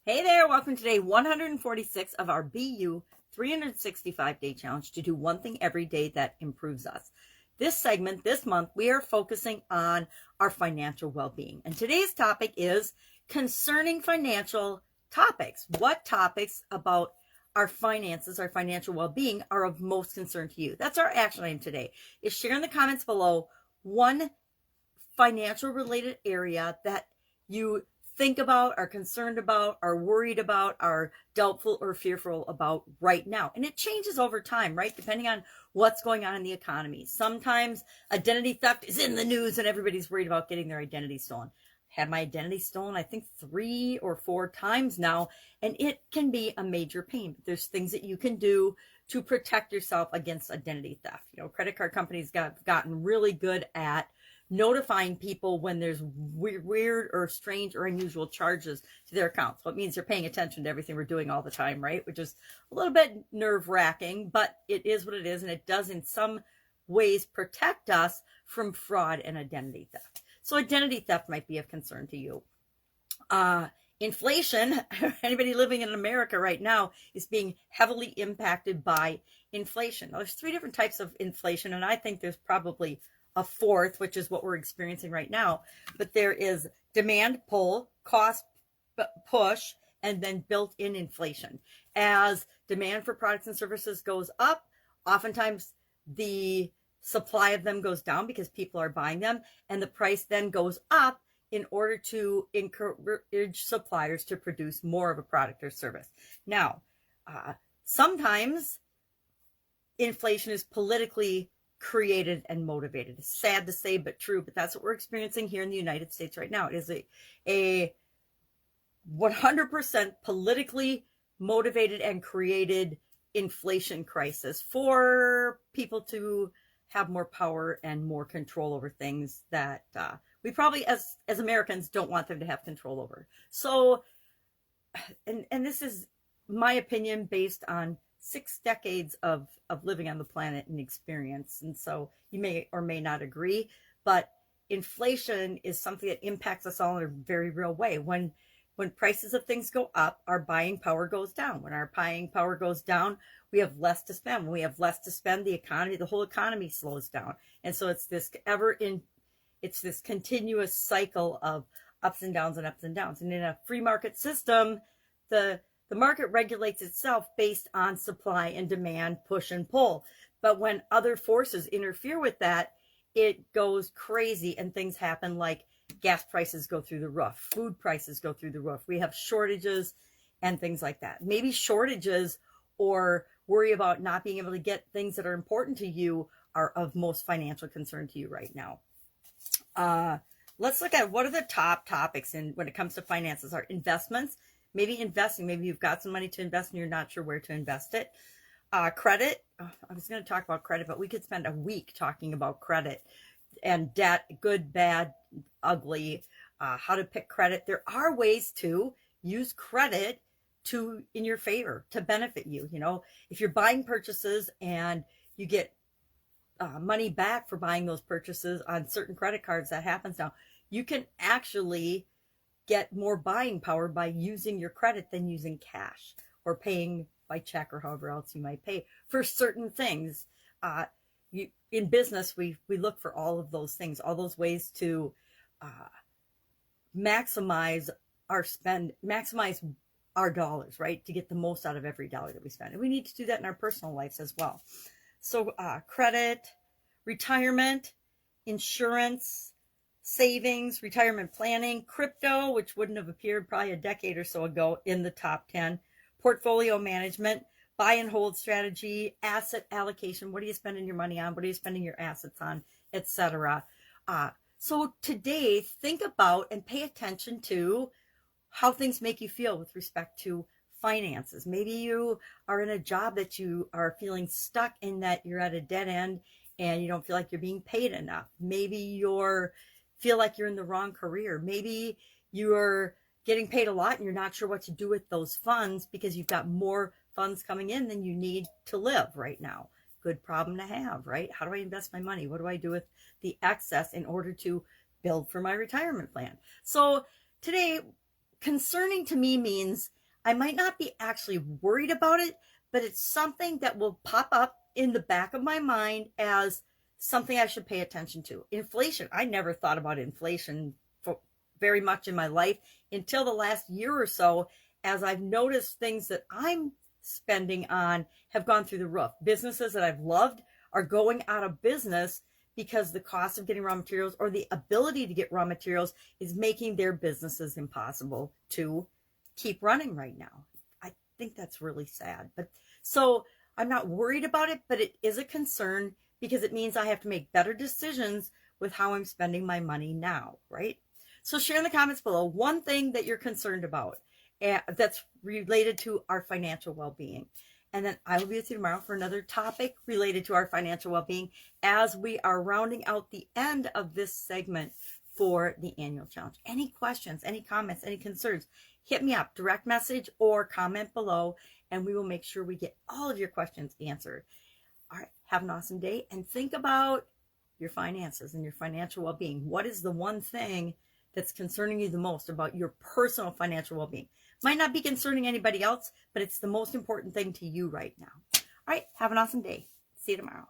Hey there, welcome to day 146 of our BU 365-day challenge to do one thing every day that improves us. This segment, this month, we are focusing on our financial well-being. And today's topic is concerning financial topics. What topics about our finances, our financial well-being are of most concern to you? That's our action item today, is share in the comments below one financial related area that you think about, are concerned about, are worried about, are doubtful or fearful about right now. And it changes over time, right? Depending on what's going on in the economy. Sometimes identity theft is in the news and everybody's worried about getting their identity stolen. Had my identity stolen, I think 3 or 4 times now, and it can be a major pain. But there's things that you can do to protect yourself against identity theft. You know, credit card companies gotten really good at notifying people when there's weird or strange or unusual charges to their accounts. So it means they're paying attention to everything we're doing all the time, right? Which is a little bit nerve-wracking, but it is what it is, and it does in some ways protect us from fraud and identity theft. So identity theft might be of concern to you. Inflation, anybody living in America right now is being heavily impacted by inflation. Now, there's 3 different types of inflation, and I think there's probably a 4th, which is what we're experiencing right now. But there is demand pull, cost push, and then built-in inflation. As demand for products and services goes up, oftentimes the supply of them goes down because people are buying them, and the price then goes up in order to encourage suppliers to produce more of a product or service. Now, sometimes inflation is politically created and motivated. It's sad to say, but true, but that's what we're experiencing here in the United States right now. It is a 100% politically motivated and created inflation crisis for people to have more power and more control over things that we probably as Americans don't want them to have control over. So, and this is my opinion based on 6 decades of living on the planet and experience. And so you may or may not agree, but inflation is something that impacts us all in a very real way. When prices of things go up, our buying power goes down. When our buying power goes down, we have less to spend. When we have less to spend, the whole economy slows down. And so it's this continuous cycle of ups and downs and ups and downs. And in a free market system, the market regulates itself based on supply and demand, push and pull. But when other forces interfere with that, it goes crazy and things happen like gas prices go through the roof, food prices go through the roof. We have shortages and things like that. Maybe shortages or worry about not being able to get things that are important to you are of most financial concern to you right now. Let's look at what are the top topics when it comes to finances. Are investments. Maybe investing, maybe you've got some money to invest and you're not sure where to invest it. Credit, I was going to talk about credit, but we could spend a week talking about credit and debt, good, bad, ugly, how to pick credit. There are ways to use credit in your favor, to benefit you. You know, if you're buying purchases and you get money back for buying those purchases on certain credit cards, that happens now. You can actually get more buying power by using your credit than using cash or paying by check or however else you might pay for certain things. In business, we look for all of those things, all those ways to maximize our dollars, right? To get the most out of every dollar that we spend. And we need to do that in our personal lives as well. So credit, retirement, insurance, savings, retirement planning, crypto, which wouldn't have appeared probably a decade or so ago in the top 10, portfolio management, buy and hold strategy, asset allocation. What are you spending your money on? What are you spending your assets on, etc. So today, think about and pay attention to how things make you feel with respect to finances. Maybe you are in a job that you are feeling stuck in, that you're at a dead end and you don't feel like you're being paid enough. Maybe you're feel like you're in the wrong career. Maybe you're getting paid a lot and you're not sure what to do with those funds because you've got more funds coming in than you need to live right now. Good problem to have, right? How do I invest my money? What do I do with the excess in order to build for my retirement plan? So today concerning to me means I might not be actually worried about it, but it's something that will pop up in the back of my mind as something I should pay attention to. Inflation. I never thought about inflation very much in my life until the last year or so, as I've noticed things that I'm spending on have gone through the roof. Businesses that I've loved are going out of business because the cost of getting raw materials or the ability to get raw materials is making their businesses impossible to keep running right now. I think that's really sad. But so I'm not worried about it, but it is a concern because it means I have to make better decisions with how I'm spending my money now, right? So share in the comments below one thing that you're concerned about that's related to our financial well-being. And then I will be with you tomorrow for another topic related to our financial well-being as we are rounding out the end of this segment for the annual challenge. Any questions, any comments, any concerns, hit me up, direct message or comment below, and we will make sure we get all of your questions answered. All right, have an awesome day and think about your finances and your financial well-being. What is the one thing that's concerning you the most about your personal financial well-being? Might not be concerning anybody else, but it's the most important thing to you right now. All right, have an awesome day. See you tomorrow.